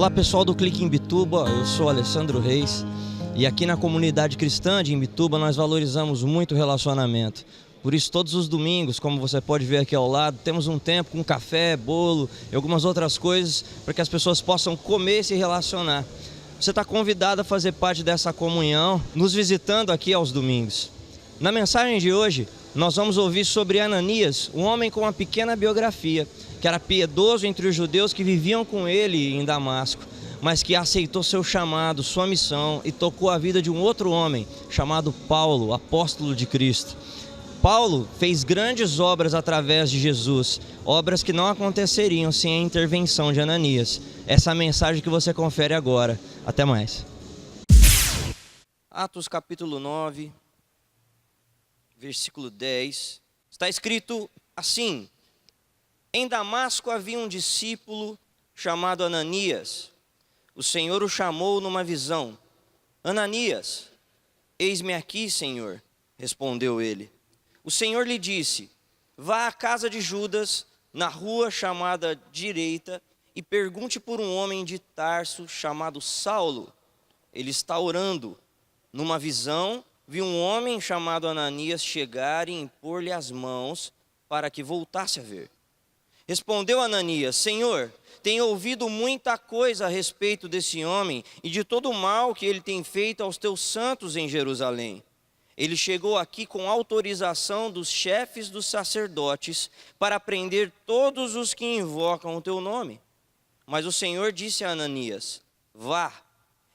Olá pessoal do Clique Imbituba, eu sou Alessandro Reis e aqui na comunidade cristã de Imbituba nós valorizamos muito o relacionamento. Por isso todos os domingos, como você pode ver aqui ao lado, temos um tempo com café, bolo e algumas outras coisas para que as pessoas possam comer e se relacionar. Você está convidado a fazer parte dessa comunhão, nos visitando aqui aos domingos. Na mensagem de hoje, nós vamos ouvir sobre Ananias, um homem com uma pequena biografia, que era piedoso entre os judeus que viviam com ele em Damasco, mas que aceitou seu chamado, sua missão e tocou a vida de um outro homem, chamado Paulo, apóstolo de Cristo. Paulo fez grandes obras através de Jesus, obras que não aconteceriam sem a intervenção de Ananias. Essa é a mensagem que você confere agora. Até mais. Atos capítulo 9, versículo 10, está escrito assim: em Damasco havia um discípulo chamado Ananias. O Senhor o chamou numa visão. Ananias, eis-me aqui, Senhor, respondeu ele. O Senhor lhe disse: vá à casa de Judas, na rua chamada Direita, e pergunte por um homem de Tarso chamado Saulo. Ele está orando. Numa visão, viu um homem chamado Ananias chegar e impor-lhe as mãos para que voltasse a ver. Respondeu Ananias: Senhor, tenho ouvido muita coisa a respeito desse homem e de todo o mal que ele tem feito aos teus santos em Jerusalém. Ele chegou aqui com autorização dos chefes dos sacerdotes para prender todos os que invocam o teu nome. Mas o Senhor disse a Ananias: vá,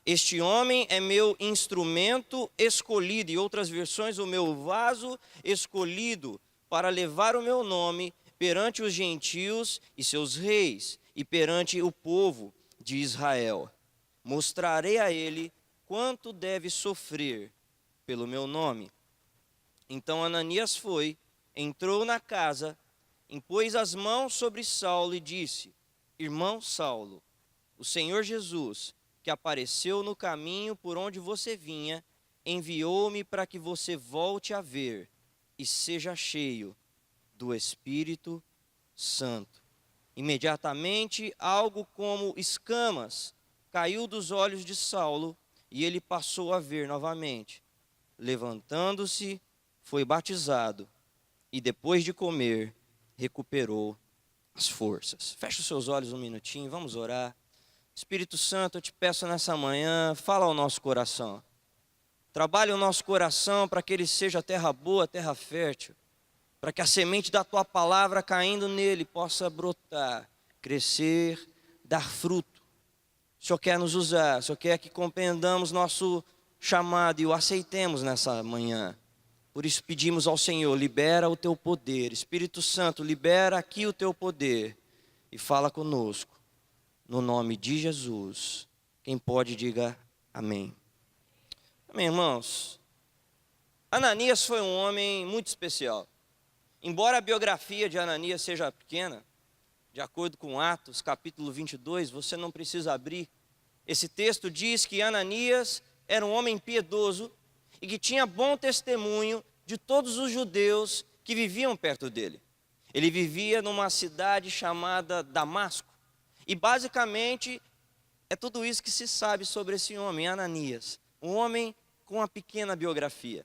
este homem é meu instrumento escolhido, e outras versões, o meu vaso escolhido, para levar o meu nome perante os gentios e seus reis, e perante o povo de Israel. Mostrarei a ele quanto deve sofrer pelo meu nome. Então Ananias foi, entrou na casa, impôs as mãos sobre Saulo e disse: irmão Saulo, o Senhor Jesus, que apareceu no caminho por onde você vinha, enviou-me para que você volte a ver e seja cheio do Espírito Santo. Imediatamente, algo como escamas caiu dos olhos de Saulo e ele passou a ver novamente. Levantando-se, foi batizado e depois de comer, recuperou as forças. Feche os seus olhos um minutinho, vamos orar. Espírito Santo, eu te peço nessa manhã, fala ao nosso coração. Trabalhe o nosso coração para que ele seja terra boa, terra fértil. Para que a semente da tua palavra caindo nele possa brotar, crescer, dar fruto. O Senhor quer nos usar, o Senhor quer que compreendamos nosso chamado e o aceitemos nessa manhã. Por isso pedimos ao Senhor: libera o teu poder. Espírito Santo, libera aqui o teu poder e fala conosco. No nome de Jesus. Quem pode, diga amém. Amém, irmãos. Ananias foi um homem muito especial. Embora a biografia de Ananias seja pequena, de acordo com Atos, capítulo 22, você não precisa abrir. Esse texto diz que Ananias era um homem piedoso e que tinha bom testemunho de todos os judeus que viviam perto dele. Ele vivia numa cidade chamada Damasco. E basicamente é tudo isso que se sabe sobre esse homem, Ananias. Um homem com uma pequena biografia.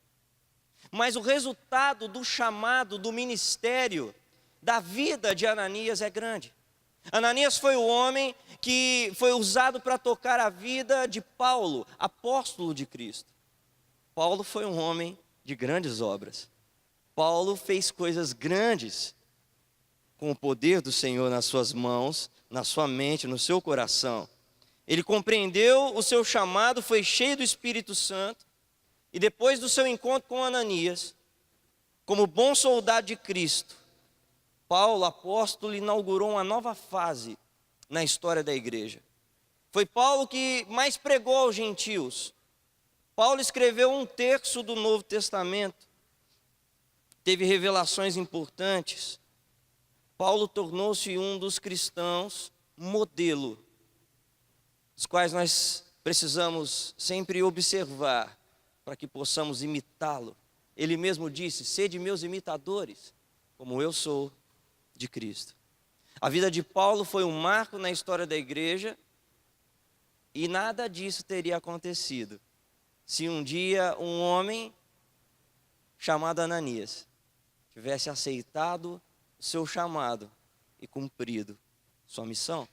Mas o resultado do chamado, do ministério, da vida de Ananias é grande. Ananias foi o homem que foi usado para tocar a vida de Paulo, apóstolo de Cristo. Paulo foi um homem de grandes obras. Paulo fez coisas grandes com o poder do Senhor nas suas mãos, na sua mente, no seu coração. Ele compreendeu o seu chamado, foi cheio do Espírito Santo. E depois do seu encontro com Ananias, como bom soldado de Cristo, Paulo, apóstolo, inaugurou uma nova fase na história da igreja. Foi Paulo que mais pregou aos gentios. Paulo escreveu um terço do Novo Testamento. Teve revelações importantes. Paulo tornou-se um dos cristãos modelo, os quais nós precisamos sempre observar, para que possamos imitá-lo. Ele mesmo disse: sede meus imitadores, como eu sou de Cristo. A vida de Paulo foi um marco na história da igreja, E nada disso teria acontecido se um dia um homem chamado Ananias tivesse aceitado o seu chamado e cumprido sua missão.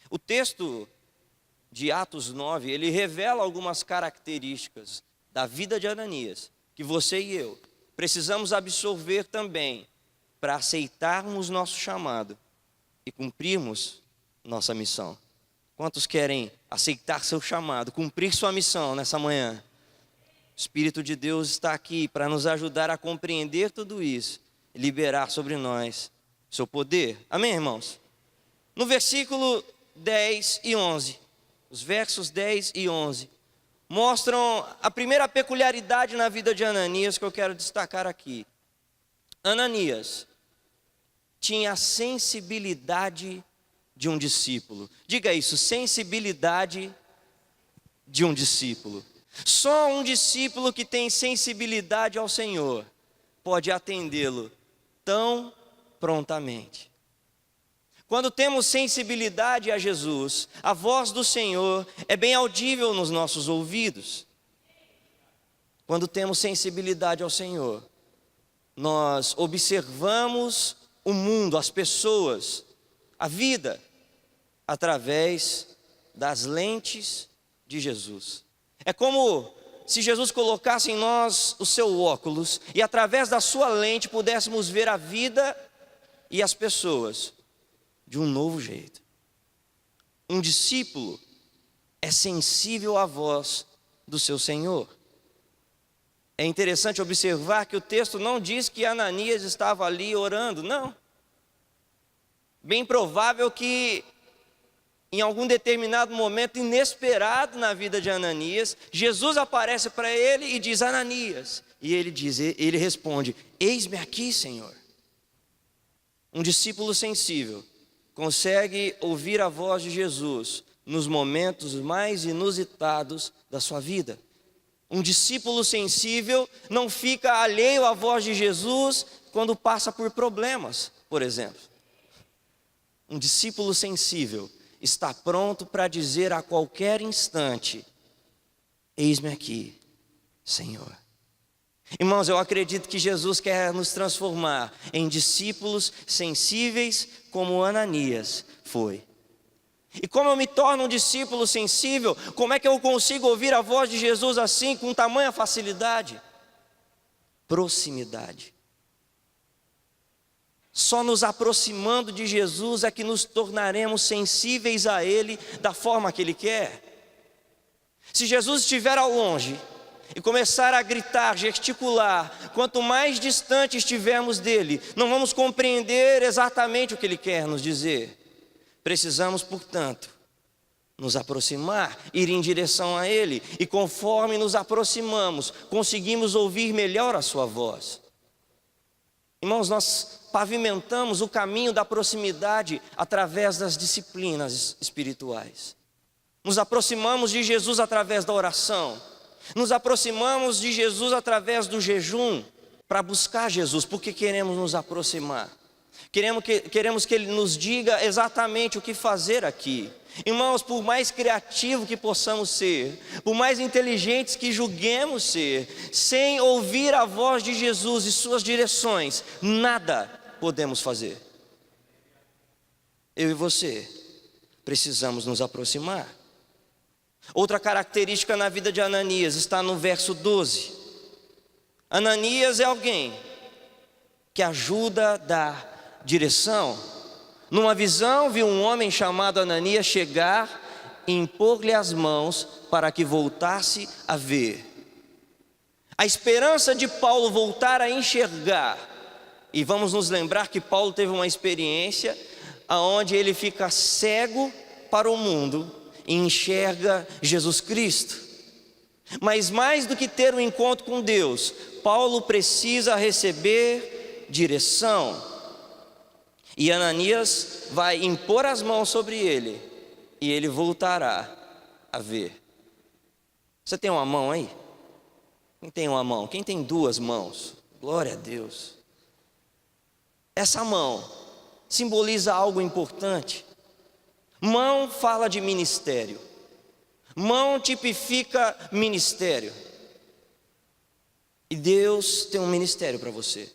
O texto de Atos 9, ele revela algumas características da vida de Ananias, que você e eu precisamos absorver também para aceitarmos nosso chamado e cumprirmos nossa missão. Quantos querem aceitar seu chamado, cumprir sua missão nessa manhã? O Espírito de Deus está aqui para nos ajudar a compreender tudo isso e liberar sobre nós seu poder. Amém, irmãos? No versículo 10 e 11, os versos 10 e 11, mostram a primeira peculiaridade na vida de Ananias que eu quero destacar aqui. Ananias tinha a sensibilidade de um discípulo. Diga isso, sensibilidade de um discípulo. Só um discípulo que tem sensibilidade ao Senhor pode atendê-lo tão prontamente. Quando temos sensibilidade a Jesus, a voz do Senhor é bem audível nos nossos ouvidos. Quando temos sensibilidade ao Senhor, nós observamos o mundo, as pessoas, a vida, através das lentes de Jesus. É como se Jesus colocasse em nós o seu óculos e através da sua lente pudéssemos ver a vida e as pessoas de um novo jeito. Um discípulo é sensível à voz do seu Senhor. É interessante observar que o texto não diz que Ananias estava ali orando, não. Bem provável que em algum determinado momento inesperado na vida de Ananias, Jesus aparece para ele e diz: Ananias. E ele responde: eis-me aqui, Senhor. Um discípulo sensível consegue ouvir a voz de Jesus nos momentos mais inusitados da sua vida. Um discípulo sensível não fica alheio à voz de Jesus quando passa por problemas, por exemplo. Um discípulo sensível está pronto para dizer a qualquer instante: eis-me aqui, Senhor. Irmãos, eu acredito que Jesus quer nos transformar em discípulos sensíveis como Ananias foi. E como eu me torno um discípulo sensível? Como é que eu consigo ouvir a voz de Jesus assim, com tamanha facilidade? Proximidade. Só nos aproximando de Jesus é que nos tornaremos sensíveis a Ele da forma que Ele quer. Se Jesus estiver ao longe e começar a gritar, gesticular, quanto mais distante estivermos dele, não vamos compreender exatamente o que ele quer nos dizer. Precisamos, portanto, nos aproximar, ir em direção a ele, e conforme nos aproximamos, conseguimos ouvir melhor a sua voz. Irmãos, nós pavimentamos o caminho da proximidade através das disciplinas espirituais. Nos aproximamos de Jesus através da oração. Nos aproximamos de Jesus através do jejum, para buscar Jesus, porque queremos nos aproximar. Queremos que Ele nos diga exatamente o que fazer aqui. Irmãos, por mais criativo que possamos ser, por mais inteligentes que julguemos ser, sem ouvir a voz de Jesus e suas direções, nada podemos fazer. Eu e você precisamos nos aproximar. Outra característica na vida de Ananias está no verso 12. Ananias é alguém que ajuda a dar direção. Numa visão, viu um homem chamado Ananias chegar e impor-lhe as mãos para que voltasse a ver. A esperança de Paulo voltar a enxergar, e vamos nos lembrar que Paulo teve uma experiência onde ele fica cego para o mundo e enxerga Jesus Cristo. Mas mais do que ter um encontro com Deus, Paulo precisa receber direção. E Ananias vai impor as mãos sobre ele, e ele voltará a ver. Você tem uma mão aí? Quem tem uma mão? Quem tem duas mãos? Glória a Deus. Essa mão simboliza algo importante. Mão fala de ministério. Mão tipifica ministério. E Deus tem um ministério para você,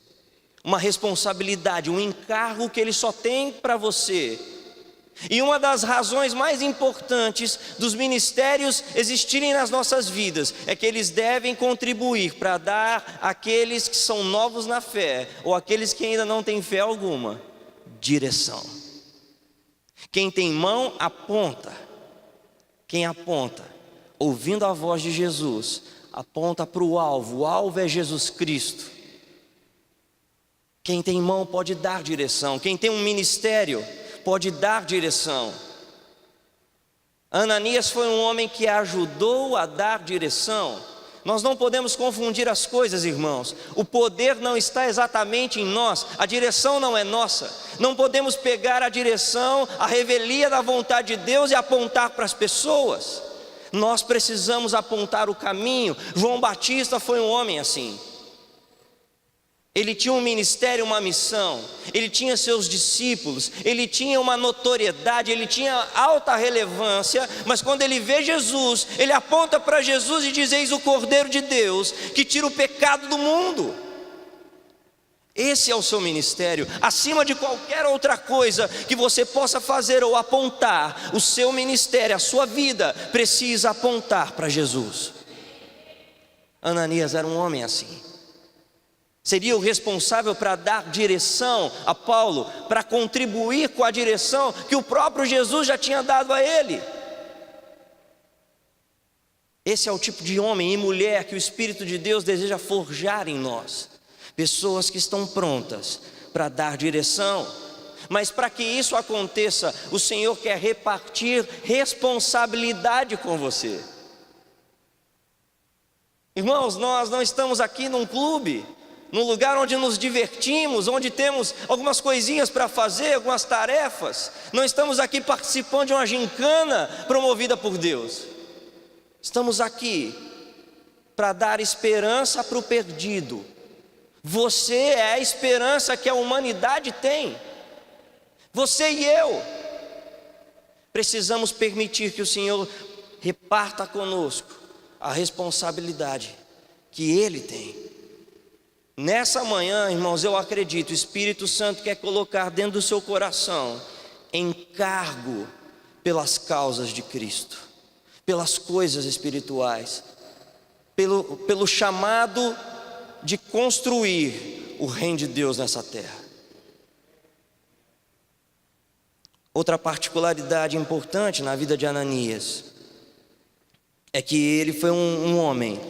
uma responsabilidade, um encargo que Ele só tem para você. E uma das razões mais importantes dos ministérios existirem nas nossas vidas é que eles devem contribuir para dar àqueles que são novos na fé, ou aqueles que ainda não têm fé alguma, direção. Quem tem mão, aponta. Quem aponta, ouvindo a voz de Jesus, aponta para o alvo é Jesus Cristo. Quem tem mão pode dar direção, quem tem um ministério pode dar direção. Ananias foi um homem que ajudou a dar direção. Nós não podemos confundir as coisas, irmãos. O poder não está exatamente em nós, a direção não é nossa. Não podemos pegar a direção, a revelia da vontade de Deus e apontar para as pessoas. Nós precisamos apontar o caminho. João Batista foi um homem assim. Ele tinha um ministério, uma missão, ele tinha seus discípulos, ele tinha uma notoriedade, ele tinha alta relevância, mas quando ele vê Jesus, ele aponta para Jesus e diz: eis o Cordeiro de Deus, que tira o pecado do mundo. Esse é o seu ministério. Acima de qualquer outra coisa que você possa fazer ou apontar, o seu ministério, a sua vida, precisa apontar para Jesus. Ananias era um homem assim. Seria o responsável para dar direção a Paulo, para contribuir com a direção que o próprio Jesus já tinha dado a ele. Esse é o tipo de homem e mulher que o Espírito de Deus deseja forjar em nós. Pessoas que estão prontas para dar direção. Mas para que isso aconteça, o Senhor quer repartir responsabilidade com você. Irmãos, nós não estamos aqui num clube, num lugar onde nos divertimos, onde temos algumas coisinhas para fazer, algumas tarefas. Não estamos aqui participando de uma gincana promovida por Deus. Estamos aqui para dar esperança para o perdido. Você é a esperança que a humanidade tem. Você e eu precisamos permitir que o Senhor reparta conosco a responsabilidade que Ele tem. Nessa manhã, irmãos, eu acredito, o Espírito Santo quer colocar dentro do seu coração encargo pelas causas de Cristo, pelas coisas espirituais, pelo chamado de construir o reino de Deus nessa terra. Outra particularidade importante na vida de Ananias é que ele foi um homem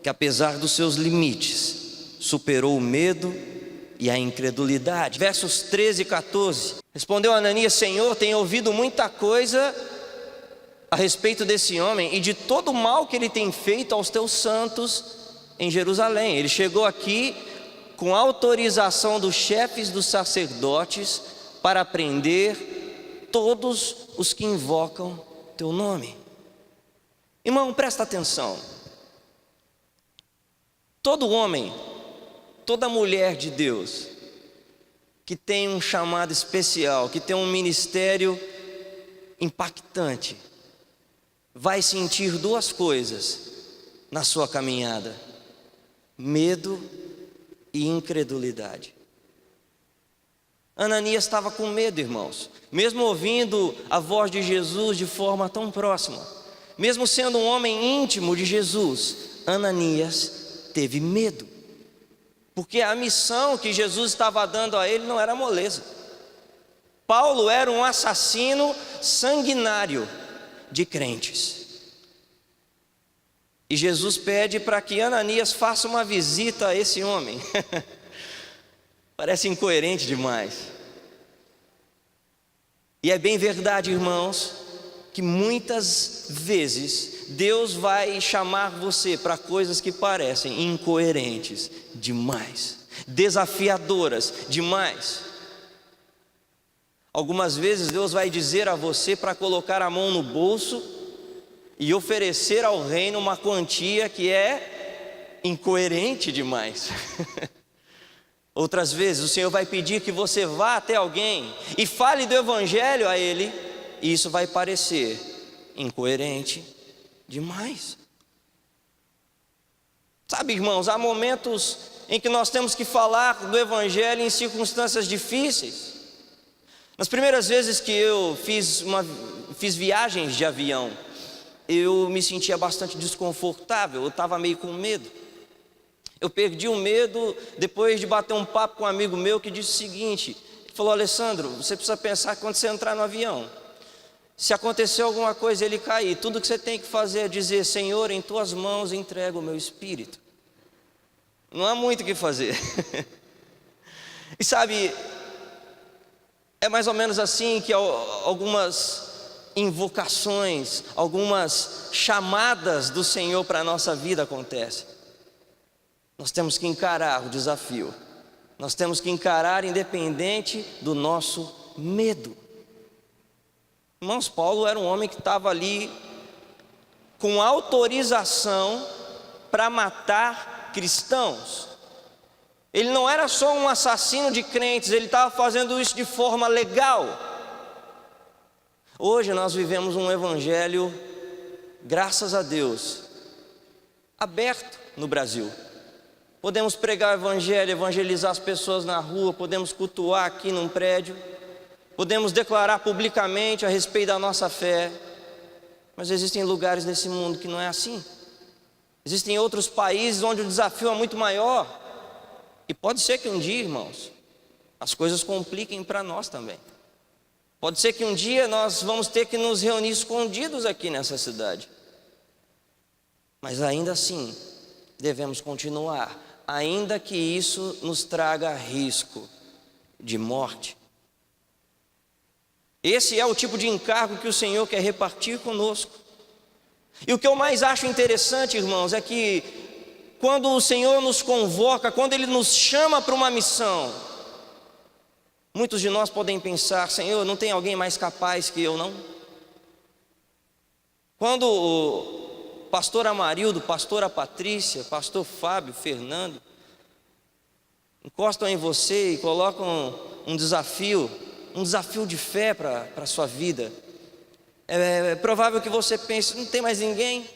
que, apesar dos seus limites, superou o medo e a incredulidade. Versos 13 e 14. Respondeu Ananias: Senhor, tenho ouvido muita coisa a respeito desse homem e de todo o mal que ele tem feito aos teus santos em Jerusalém. Ele chegou aqui com autorização dos chefes dos sacerdotes para prender todos os que invocam teu nome. Irmão, presta atenção. Todo homem, toda mulher de Deus que tem um chamado especial, que tem um ministério impactante, vai sentir duas coisas na sua caminhada: medo e incredulidade. Ananias estava com medo, irmãos, mesmo ouvindo a voz de Jesus de forma tão próxima, mesmo sendo um homem íntimo de Jesus, Ananias teve medo, porque a missão que Jesus estava dando a ele não era moleza. Paulo era um assassino sanguinário de crentes, e Jesus pede para que Ananias faça uma visita a esse homem. Parece incoerente demais. E é bem verdade, irmãos, que muitas vezes Deus vai chamar você para coisas que parecem incoerentes demais, desafiadoras demais. Algumas vezes Deus vai dizer a você para colocar a mão no bolso e oferecer ao reino uma quantia que é incoerente demais. Outras vezes o Senhor vai pedir que você vá até alguém e fale do Evangelho a ele, e isso vai parecer incoerente demais. Sabe, irmãos, há momentos em que nós temos que falar do Evangelho em circunstâncias difíceis. Nas primeiras vezes que eu fiz viagens de avião, eu me sentia bastante desconfortável, eu estava meio com medo. Eu perdi o medo depois de bater um papo com um amigo meu que disse o seguinte: ele falou, Alessandro, você precisa pensar que quando você entrar no avião, se acontecer alguma coisa e ele cair, tudo que você tem que fazer é dizer, Senhor, em tuas mãos entrego o meu espírito. Não há muito o que fazer. E sabe, é mais ou menos assim que algumas invocações, algumas chamadas do Senhor para a nossa vida acontecem. Nós temos que encarar o desafio, nós temos que encarar independente do nosso medo. Irmãos, Paulo era um homem que estava ali com autorização para matar cristãos. Ele não era só um assassino de crentes, ele estava fazendo isso de forma legal. Hoje nós vivemos um evangelho, graças a Deus, aberto no Brasil. Podemos pregar o evangelho, evangelizar as pessoas na rua, podemos cultuar aqui num prédio, podemos declarar publicamente a respeito da nossa fé. Mas existem lugares nesse mundo que não é assim. Existem outros países onde o desafio é muito maior. E pode ser que um dia, irmãos, as coisas compliquem para nós também. Pode ser que um dia nós vamos ter que nos reunir escondidos aqui nessa cidade. Mas ainda assim, devemos continuar, ainda que isso nos traga risco de morte. Esse é o tipo de encargo que o Senhor quer repartir conosco. E o que eu mais acho interessante, irmãos, é que quando o Senhor nos convoca, quando Ele nos chama para uma missão, muitos de nós podem pensar, Senhor, não tem alguém mais capaz que eu, não? Quando o pastor Amarildo, pastora Patrícia, pastor Fábio, Fernando, encostam em você e colocam um desafio de fé para a sua vida, é provável que você pense, não tem mais ninguém?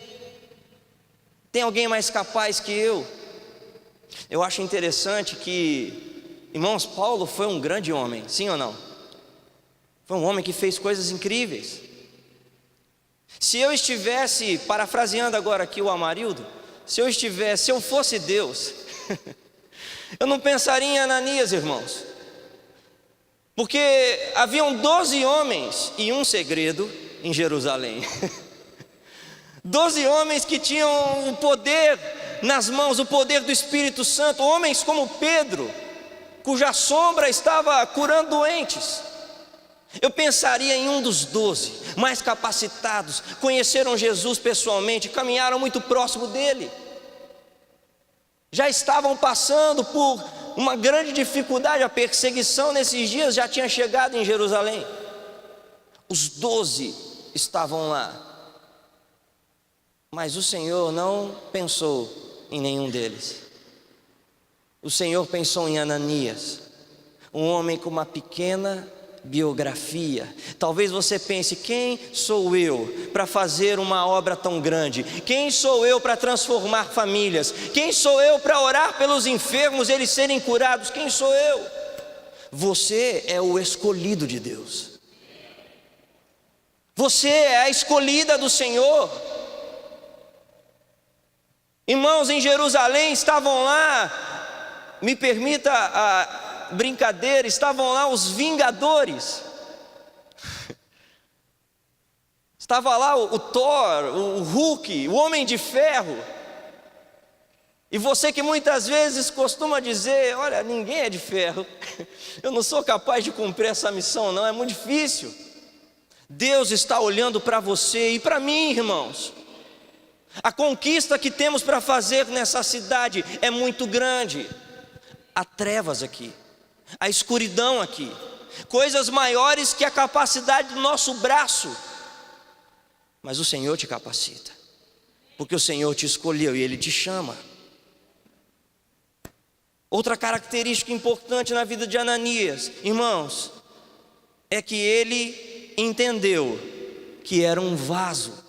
Tem alguém mais capaz que eu? Eu acho interessante que, irmãos, Paulo foi um grande homem, sim ou não? Foi um homem que fez coisas incríveis. Se eu estivesse, parafraseando agora aqui o Amarildo, se eu fosse Deus, eu não pensaria em Ananias, irmãos, porque haviam 12 homens e um segredo em Jerusalém. 12 homens que tinham o poder nas mãos, o poder do Espírito Santo, homens como Pedro, cuja sombra estava curando doentes. Eu pensaria em um dos 12, mais capacitados, conheceram Jesus pessoalmente, caminharam muito próximo dele, já estavam passando por uma grande dificuldade, a perseguição nesses dias já tinha chegado em Jerusalém. Os 12 estavam lá, mas o Senhor não pensou em nenhum deles. O Senhor pensou em Ananias, um homem com uma pequena biografia. Talvez você pense, quem sou eu para fazer uma obra tão grande? Quem sou eu para transformar famílias? Quem sou eu para orar pelos enfermos, eles serem curados? Quem sou eu? Você é o escolhido de Deus. Você é a escolhida do Senhor. Irmãos, em Jerusalém estavam lá, me permita a brincadeira, estavam lá os vingadores. Estava lá o Thor, o Hulk, o Homem de Ferro. E você que muitas vezes costuma dizer, olha, ninguém é de ferro, eu não sou capaz de cumprir essa missão não, é muito difícil. Deus está olhando para você e para mim, irmãos. A conquista que temos para fazer nessa cidade é muito grande. Há trevas aqui, há escuridão aqui, coisas maiores que a capacidade do nosso braço. Mas o Senhor te capacita, porque o Senhor te escolheu e Ele te chama. Outra característica importante na vida de Ananias, irmãos, é que ele entendeu que era um vaso.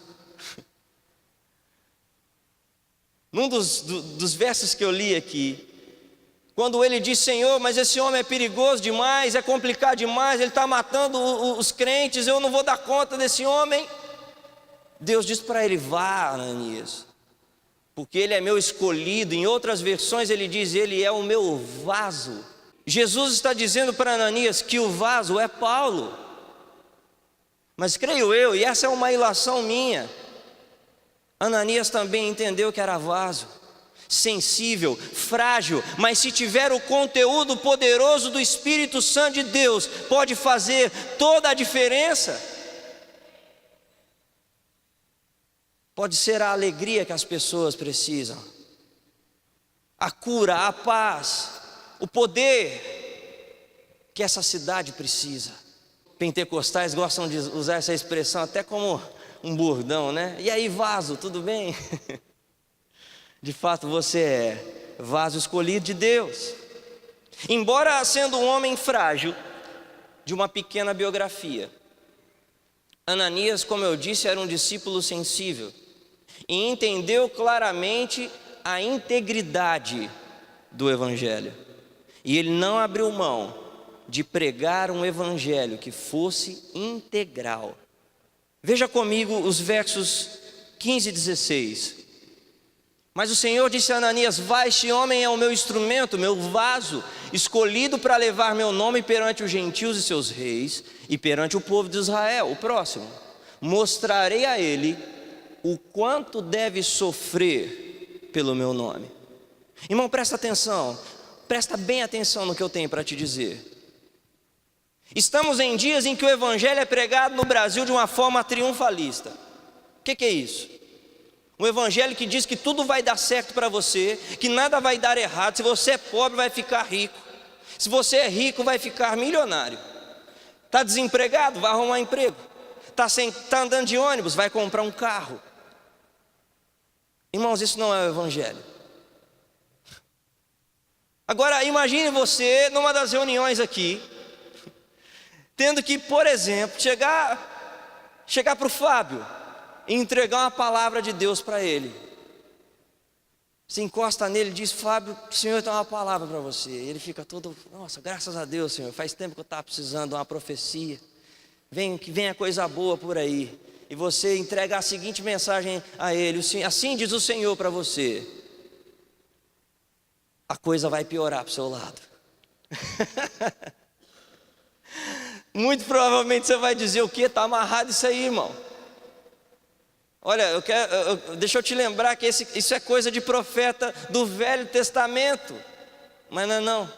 Num dos versos que eu li aqui, quando ele diz: Senhor, mas esse homem é perigoso demais, é complicado demais, ele está matando os crentes, eu não vou dar conta desse homem. Deus diz para ele: vá, Ananias, porque ele é meu escolhido. Em outras versões ele diz: ele é o meu vaso. Jesus está dizendo para Ananias que o vaso é Paulo. Mas creio eu, e essa é uma ilação minha, Ananias também entendeu que era vaso, sensível, frágil, mas se tiver o conteúdo poderoso do Espírito Santo de Deus, pode fazer toda a diferença. Pode ser a alegria que as pessoas precisam, a cura, a paz, o poder que essa cidade precisa. Pentecostais gostam de usar essa expressão até como um bordão, né? E aí, vaso, tudo bem? De fato, você é vaso escolhido de Deus. Embora sendo um homem frágil, de uma pequena biografia, Ananias, como eu disse, era um discípulo sensível e entendeu claramente a integridade do Evangelho. E ele não abriu mão de pregar um Evangelho que fosse integral. Veja comigo os versos 15 e 16. Mas o Senhor disse a Ananias: vai, este homem é o meu instrumento, meu vaso, escolhido para levar meu nome perante os gentios e seus reis, e perante o povo de Israel. O próximo: mostrarei a ele o quanto deve sofrer pelo meu nome. Irmão, presta atenção, presta bem atenção no que eu tenho para te dizer. Estamos em dias em que o Evangelho é pregado no Brasil de uma forma triunfalista. O que é isso? Um Evangelho que diz que tudo vai dar certo para você, que nada vai dar errado. Se você é pobre, vai ficar rico. Se você é rico, vai ficar milionário. Está desempregado? Vai arrumar emprego. Está andando de ônibus? Vai comprar um carro. Irmãos, isso não é o Evangelho. Agora, imagine você numa das reuniões aqui, tendo que, por exemplo, chegar para o Fábio e entregar uma palavra de Deus para ele. Você encosta nele e diz: Fábio, o Senhor tem uma palavra para você. E ele fica todo: nossa, graças a Deus, Senhor, faz tempo que eu estava precisando de uma profecia. Que venha coisa boa por aí. E você entrega a seguinte mensagem a ele: assim diz o Senhor para você. A coisa vai piorar para o seu lado. Muito provavelmente você vai dizer: o que? Está amarrado isso aí, irmão. Olha, deixa eu te lembrar que isso é coisa de profeta do Velho Testamento. Mas não.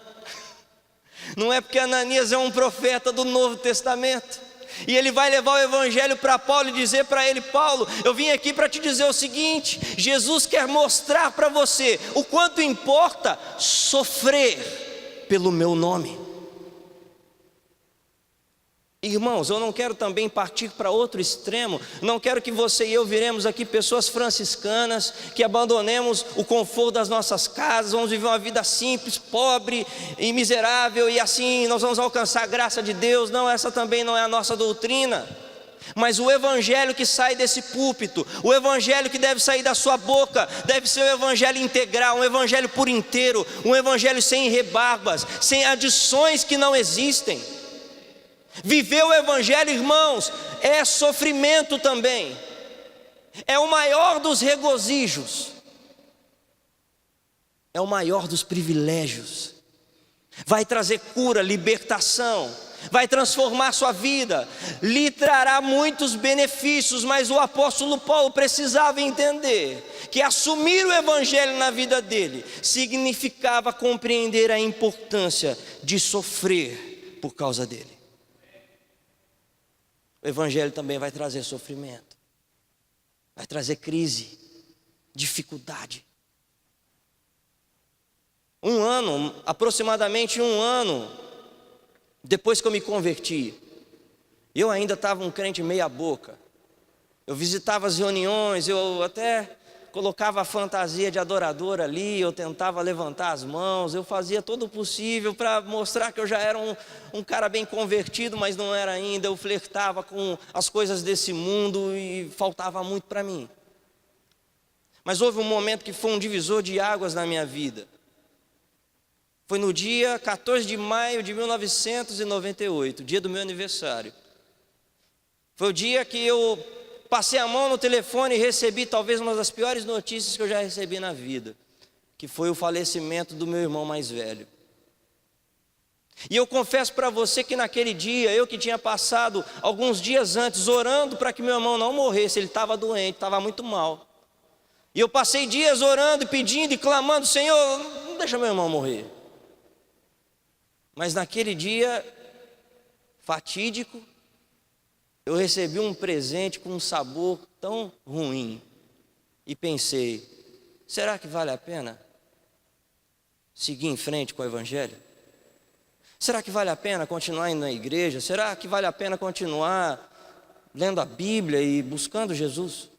Não é porque Ananias é um profeta do Novo Testamento. E ele vai levar o Evangelho para Paulo e dizer para ele: Paulo, eu vim aqui para te dizer o seguinte: Jesus quer mostrar para você o quanto importa sofrer pelo meu nome. Irmãos, eu não quero também partir para outro extremo. Não quero que você e eu viremos aqui pessoas franciscanas, que abandonemos o conforto das nossas casas, vamos viver uma vida simples, pobre e miserável, e assim nós vamos alcançar a graça de Deus. Não, essa também não é a nossa doutrina. Mas o Evangelho que sai desse púlpito, o Evangelho que deve sair da sua boca, deve ser o Evangelho integral, um Evangelho por inteiro, um Evangelho sem rebarbas, sem adições que não existem. Viver o Evangelho, irmãos, é sofrimento também. É o maior dos regozijos. É o maior dos privilégios. Vai trazer cura, libertação, vai transformar sua vida, lhe trará muitos benefícios. Mas o apóstolo Paulo precisava entender que assumir o Evangelho na vida dele significava compreender a importância de sofrer por causa dele. O Evangelho também vai trazer sofrimento, vai trazer crise, dificuldade. Aproximadamente um ano depois que eu me converti, eu ainda estava um crente meia boca. Eu visitava as reuniões, eu até colocava a fantasia de adorador ali, eu tentava levantar as mãos, eu fazia todo o possível para mostrar que eu já era um cara bem convertido, mas não era ainda. Eu flertava com as coisas desse mundo e faltava muito para mim. Mas houve um momento que foi um divisor de águas na minha vida. Foi no dia 14 de maio de 1998, dia do meu aniversário. Foi o dia que eu passei a mão no telefone e recebi talvez uma das piores notícias que eu já recebi na vida, que foi o falecimento do meu irmão mais velho. E eu confesso para você que naquele dia, eu que tinha passado alguns dias antes orando para que meu irmão não morresse, ele estava doente, estava muito mal. E eu passei dias orando, pedindo e clamando: Senhor, não deixa meu irmão morrer. Mas naquele dia fatídico, eu recebi um presente com um sabor tão ruim. E pensei: será que vale a pena seguir em frente com o Evangelho? Será que vale a pena continuar indo na igreja? Será que vale a pena continuar lendo a Bíblia e buscando Jesus?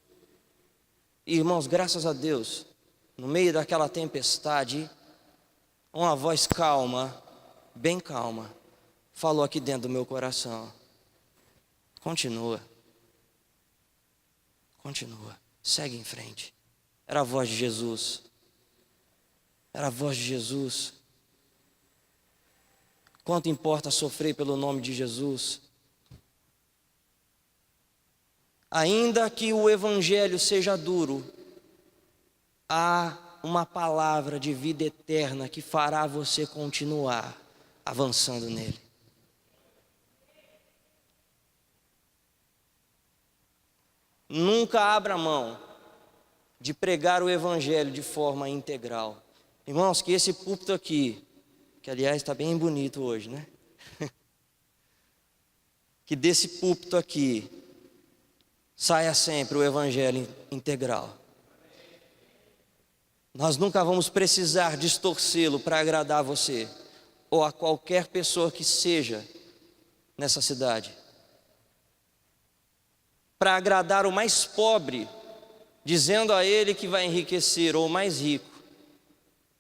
E, irmãos, graças a Deus, no meio daquela tempestade, uma voz calma, bem calma, falou aqui dentro do meu coração: continua, segue em frente. Era a voz de Jesus, era a voz de Jesus. Quanto importa sofrer pelo nome de Jesus? Ainda que o Evangelho seja duro, há uma palavra de vida eterna que fará você continuar avançando nele. Nunca abra mão de pregar o Evangelho de forma integral. Irmãos, que esse púlpito aqui, que aliás está bem bonito hoje, né? Que desse púlpito aqui saia sempre o Evangelho integral. Nós nunca vamos precisar distorcê-lo para agradar a você ou a qualquer pessoa que seja nessa cidade. Para agradar o mais pobre, dizendo a ele que vai enriquecer, ou o mais rico,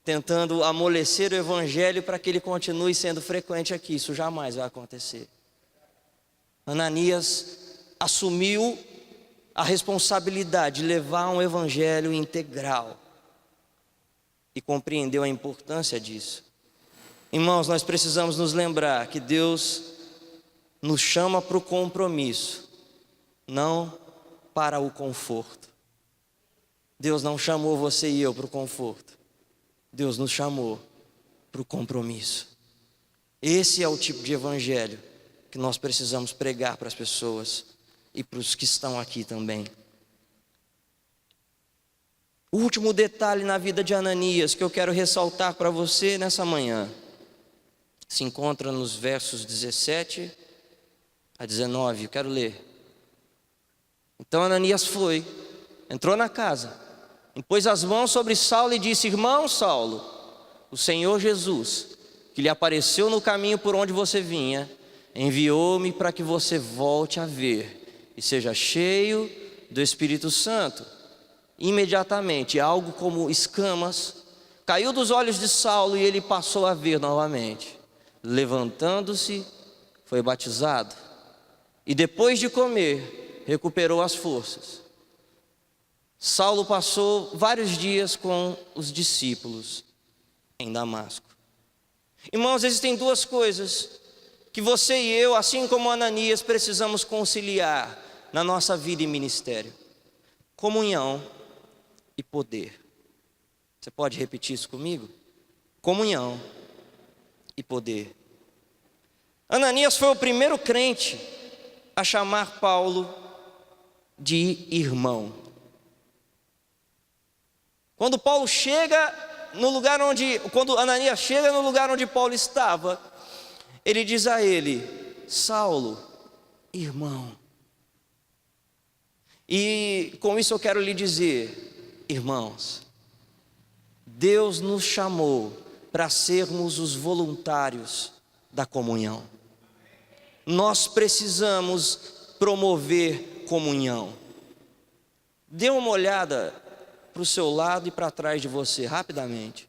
tentando amolecer o Evangelho para que ele continue sendo frequente aqui. Isso jamais vai acontecer. Ananias assumiu a responsabilidade de levar um Evangelho integral e compreendeu a importância disso. Irmãos, nós precisamos nos lembrar que Deus nos chama para o compromisso, não para o conforto. Deus não chamou você e eu para o conforto. Deus nos chamou para o compromisso. Esse é o tipo de evangelho que nós precisamos pregar para as pessoas e para os que estão aqui também. O último detalhe na vida de Ananias que eu quero ressaltar para você nessa manhã se encontra nos versos 17 a 19. Eu quero ler. Então Ananias foi, entrou na casa, impôs as mãos sobre Saulo e disse: Irmão Saulo, o Senhor Jesus, que lhe apareceu no caminho por onde você vinha, enviou-me para que você volte a ver e seja cheio do Espírito Santo. Imediatamente, algo como escamas caiu dos olhos de Saulo e ele passou a ver novamente. Levantando-se, foi batizado e depois de comer, recuperou as forças. Saulo passou vários dias com os discípulos em Damasco. Irmãos, existem duas coisas que você e eu, assim como Ananias, precisamos conciliar na nossa vida e ministério: comunhão e poder. Você pode repetir isso comigo? Comunhão e poder. Ananias foi o primeiro crente a chamar Paulo de irmão. Quando Ananias chega no lugar onde Paulo estava, ele diz a ele: Saulo, irmão. E com isso eu quero lhe dizer, irmãos, Deus nos chamou para sermos os voluntários da comunhão. Nós precisamos promover comunhão. Dê uma olhada para o seu lado e para trás de você, rapidamente.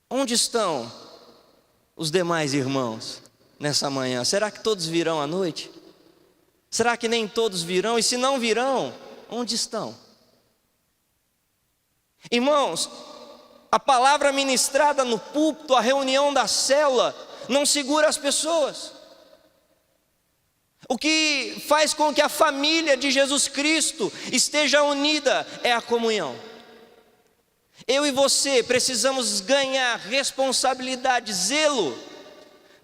Onde estão os demais irmãos nessa manhã? Será que todos virão à noite? Será que nem todos virão? E se não virão, onde estão? Irmãos, a palavra ministrada no púlpito, a reunião da célula, não segura as pessoas. O que faz com que a família de Jesus Cristo esteja unida é a comunhão. Eu e você precisamos ganhar responsabilidade, zelo,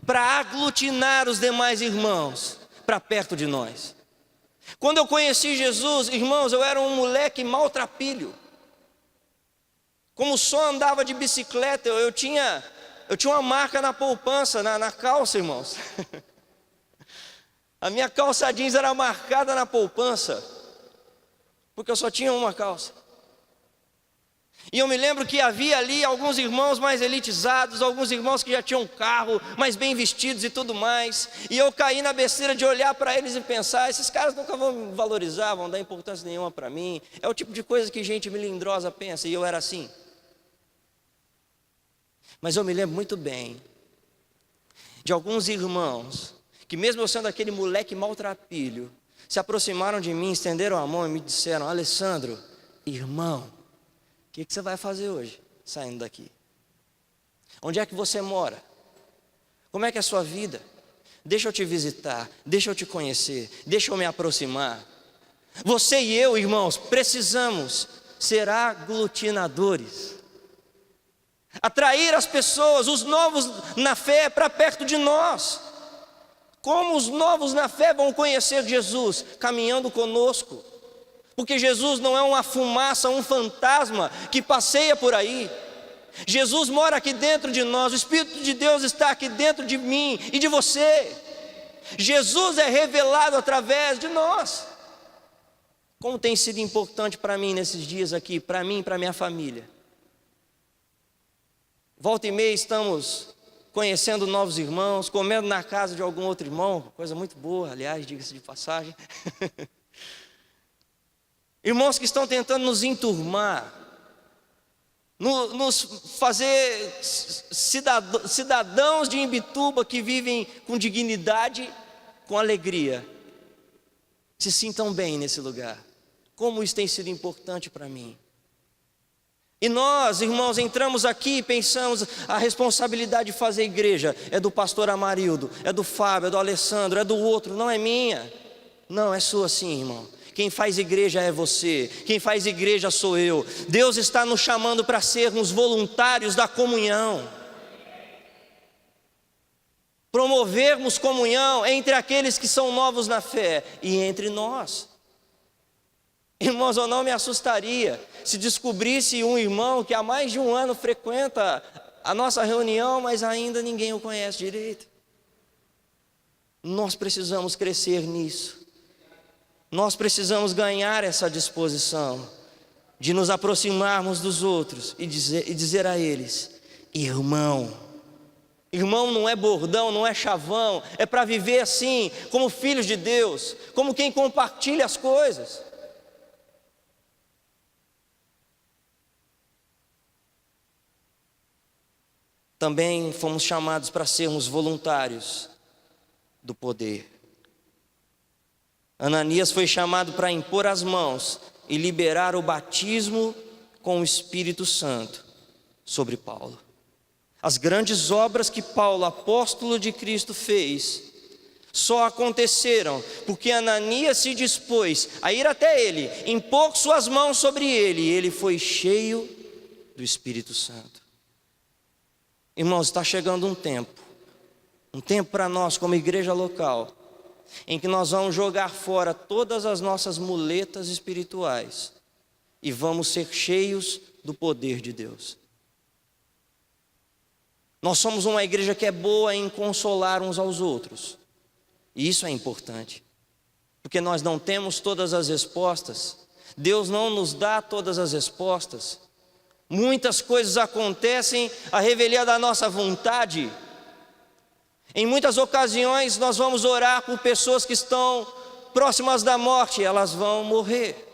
para aglutinar os demais irmãos para perto de nós. Quando eu conheci Jesus, irmãos, eu era um moleque maltrapilho. Como só andava de bicicleta, eu tinha uma marca na poupança, na calça, irmãos. A minha calça jeans era marcada na poupança, porque eu só tinha uma calça. E eu me lembro que havia ali alguns irmãos mais elitizados, alguns irmãos que já tinham carro, mais bem vestidos e tudo mais. E eu caí na besteira de olhar para eles e pensar: esses caras nunca vão me valorizar, vão dar importância nenhuma para mim. É o tipo de coisa que gente melindrosa pensa, e eu era assim. Mas eu me lembro muito bem de alguns irmãos que, mesmo eu sendo aquele moleque maltrapilho, se aproximaram de mim, estenderam a mão e me disseram: Alessandro, irmão, o que você vai fazer hoje, saindo daqui? Onde é que você mora? Como é que é a sua vida? Deixa eu te visitar, deixa eu te conhecer, deixa eu me aproximar. Você e eu, irmãos, precisamos ser aglutinadores. Atrair as pessoas, os novos na fé, para perto de nós. Como os novos na fé vão conhecer Jesus? Caminhando conosco. Porque Jesus não é uma fumaça, um fantasma que passeia por aí. Jesus mora aqui dentro de nós, o Espírito de Deus está aqui dentro de mim e de você. Jesus é revelado através de nós. Como tem sido importante para mim nesses dias aqui, para mim e para minha família. Volta e meia estamos conhecendo novos irmãos, comendo na casa de algum outro irmão, coisa muito boa, aliás, diga-se de passagem. Irmãos que estão tentando nos enturmar, nos fazer cidadãos de Imbituba que vivem com dignidade, com alegria. Se sintam bem nesse lugar. Como isso tem sido importante para mim. E nós, irmãos, entramos aqui e pensamos: a responsabilidade de fazer igreja é do pastor Amarildo, é do Fábio, é do Alessandro, é do outro, não é minha. Não, é sua sim, irmão. Quem faz igreja é você, quem faz igreja sou eu. Deus está nos chamando para sermos voluntários da comunhão. Promovermos comunhão entre aqueles que são novos na fé e entre nós. Irmãos, eu não me assustaria se descobrisse um irmão que há mais de um ano frequenta a nossa reunião, mas ainda ninguém o conhece direito. Nós precisamos crescer nisso. Nós precisamos ganhar essa disposição de nos aproximarmos dos outros e dizer a eles: irmão. Irmão não é bordão, não é chavão, é para viver assim, como filhos de Deus, como quem compartilha as coisas. Também fomos chamados para sermos voluntários do poder. Ananias foi chamado para impor as mãos e liberar o batismo com o Espírito Santo sobre Paulo. As grandes obras que Paulo, apóstolo de Cristo, fez, só aconteceram porque Ananias se dispôs a ir até ele, impor suas mãos sobre ele, e ele foi cheio do Espírito Santo. Irmãos, está chegando um tempo para nós como igreja local, em que nós vamos jogar fora todas as nossas muletas espirituais e vamos ser cheios do poder de Deus. Nós somos uma igreja que é boa em consolar uns aos outros, e isso é importante, porque nós não temos todas as respostas, Deus não nos dá todas as respostas. Muitas coisas acontecem à revelia da nossa vontade. Em muitas ocasiões nós vamos orar por pessoas que estão próximas da morte, elas vão morrer.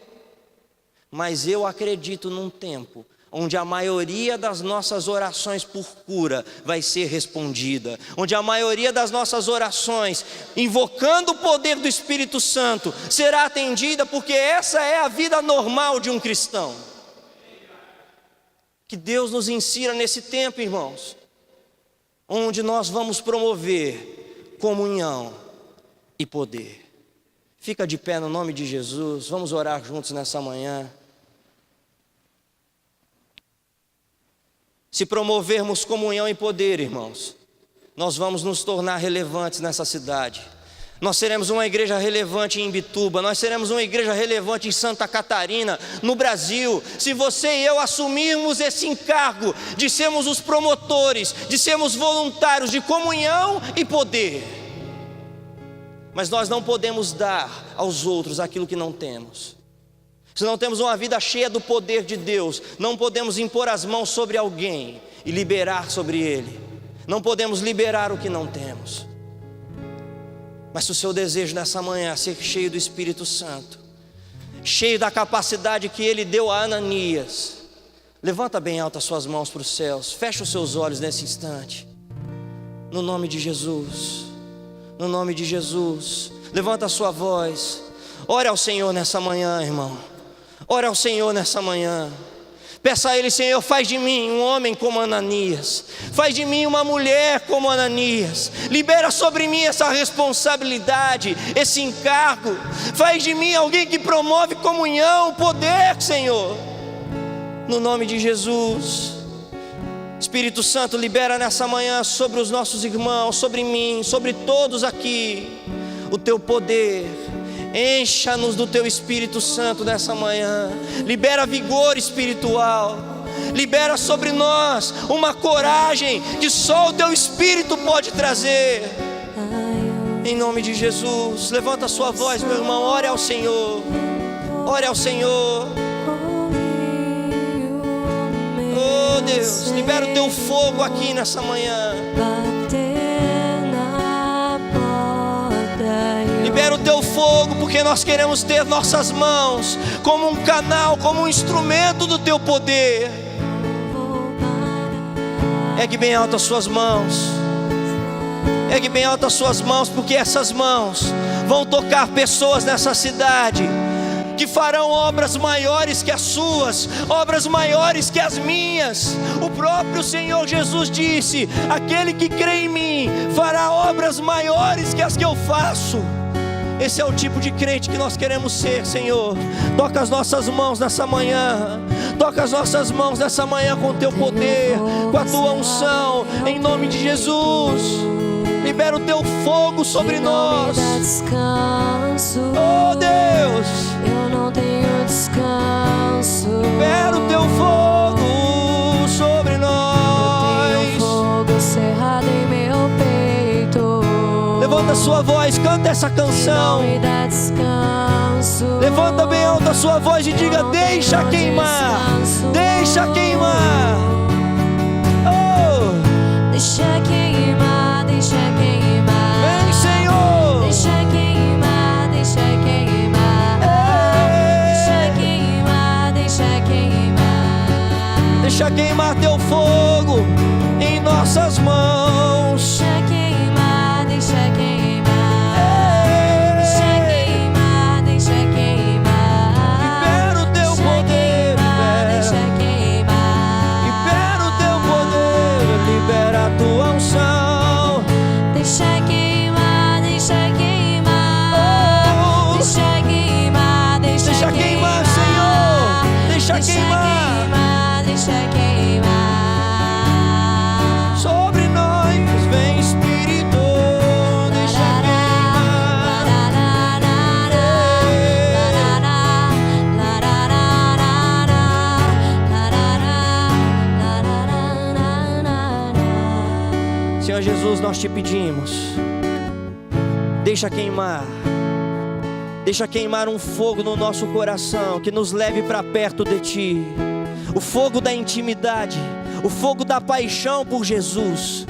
Mas eu acredito num tempo onde a maioria das nossas orações por cura vai ser respondida, onde a maioria das nossas orações, invocando o poder do Espírito Santo, será atendida, porque essa é a vida normal de um cristão. Que Deus nos ensina nesse tempo, irmãos, onde nós vamos promover comunhão e poder. Fica de pé no nome de Jesus, vamos orar juntos nessa manhã. Se promovermos comunhão e poder, irmãos, nós vamos nos tornar relevantes nessa cidade. Nós seremos uma igreja relevante em Imbituba, nós seremos uma igreja relevante em Santa Catarina, no Brasil. Se você e eu assumirmos esse encargo de sermos os promotores, de sermos voluntários de comunhão e poder. Mas nós não podemos dar aos outros aquilo que não temos. Se não temos uma vida cheia do poder de Deus, não podemos impor as mãos sobre alguém e liberar sobre ele. Não podemos liberar o que não temos. Mas se o seu desejo nessa manhã é ser cheio do Espírito Santo, cheio da capacidade que ele deu a Ananias, levanta bem alto as suas mãos para os céus, fecha os seus olhos nesse instante, no nome de Jesus, no nome de Jesus. Levanta a sua voz, ore ao Senhor nessa manhã, irmão, ore ao Senhor nessa manhã. Peça a Ele: Senhor, faz de mim um homem como Ananias, faz de mim uma mulher como Ananias, libera sobre mim essa responsabilidade, esse encargo, faz de mim alguém que promove comunhão, poder, Senhor, no nome de Jesus. Espírito Santo, libera nessa manhã sobre os nossos irmãos, sobre mim, sobre todos aqui, o Teu poder. Encha-nos do Teu Espírito Santo nessa manhã. Libera vigor espiritual. Libera sobre nós uma coragem que só o Teu Espírito pode trazer. Em nome de Jesus. Levanta a sua voz, meu irmão. Ore ao Senhor. Ore ao Senhor. Oh Deus, libera o Teu fogo aqui nessa manhã. Libera o Teu fogo, porque nós queremos ter nossas mãos como um canal, como um instrumento do Teu poder. Ergue bem alto as suas mãos. Ergue bem alto as suas mãos, porque essas mãos vão tocar pessoas nessa cidade que farão obras maiores que as suas, obras maiores que as minhas. O próprio Senhor Jesus disse: aquele que crê em mim fará obras maiores que as que eu faço. Esse é o tipo de crente que nós queremos ser, Senhor. Toca as nossas mãos nessa manhã. Toca as nossas mãos nessa manhã com o Teu poder, com a Tua unção, em nome de Jesus. Libera o Teu fogo sobre nós. Oh Deus, eu não tenho descanso. Libera o Teu fogo sobre nós. Eu tenho fogo cerrado em meu peito. Levanta a sua voz, canta essa canção. Não me dá descanso. Levanta bem alto a sua voz e diga: deixa queimar, deixa queimar. Oh, deixa queimar, deixa queimar. vem, Senhor. Deixa queimar, deixa queimar. Deixa queimar, deixa queimar. Deixa queimar Teu fogo em nossas mãos. Deixa queimar, deixa queimar. Deixa queimar, deixa queimar. Libera o Teu poder, Deixa queimar. libera o Teu poder, libera a Tua unção. Deixa queimar, deixa queimar. Deixa queimar, Deixa queimar, Senhor, deixa queimar. Deixa queimar. Sobre nós vem Espírito, deixa queimar. Senhor Jesus, nós Te pedimos, deixa queimar. Deixa queimar um fogo no nosso coração que nos leve para perto de Ti. O fogo da intimidade, o fogo da paixão por Jesus,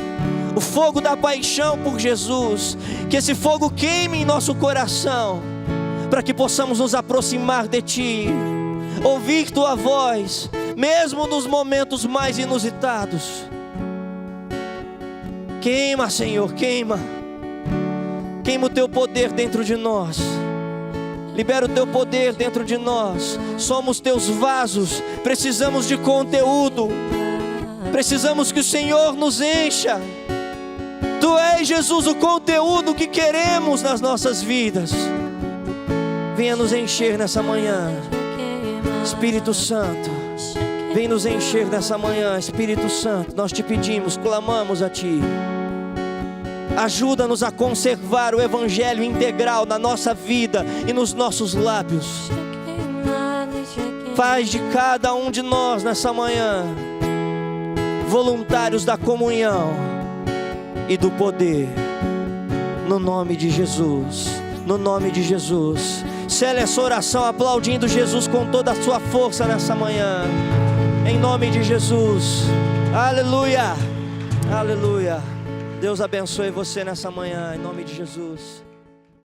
o fogo da paixão por Jesus. Que esse fogo queime em nosso coração, para que possamos nos aproximar de Ti, ouvir Tua voz, mesmo nos momentos mais inusitados. Queima, Senhor, queima. Queima o teu poder dentro de nós. Libera o teu poder dentro de nós. Somos teus vasos. Precisamos de conteúdo. Precisamos que o Senhor nos encha. Tu és, Jesus, o conteúdo que queremos nas nossas vidas. Venha nos encher nessa manhã, Espírito Santo. Vem nos encher nessa manhã, Espírito Santo. Nós te pedimos, clamamos a Ti. Ajuda-nos a conservar o Evangelho integral na nossa vida e nos nossos lábios. Faz de cada um de nós nessa manhã voluntários da comunhão e do poder. No nome de Jesus. No nome de Jesus. Cele essa oração aplaudindo Jesus com toda a sua força nessa manhã. Em nome de Jesus. Aleluia. Aleluia. Deus abençoe você nessa manhã, em nome de Jesus.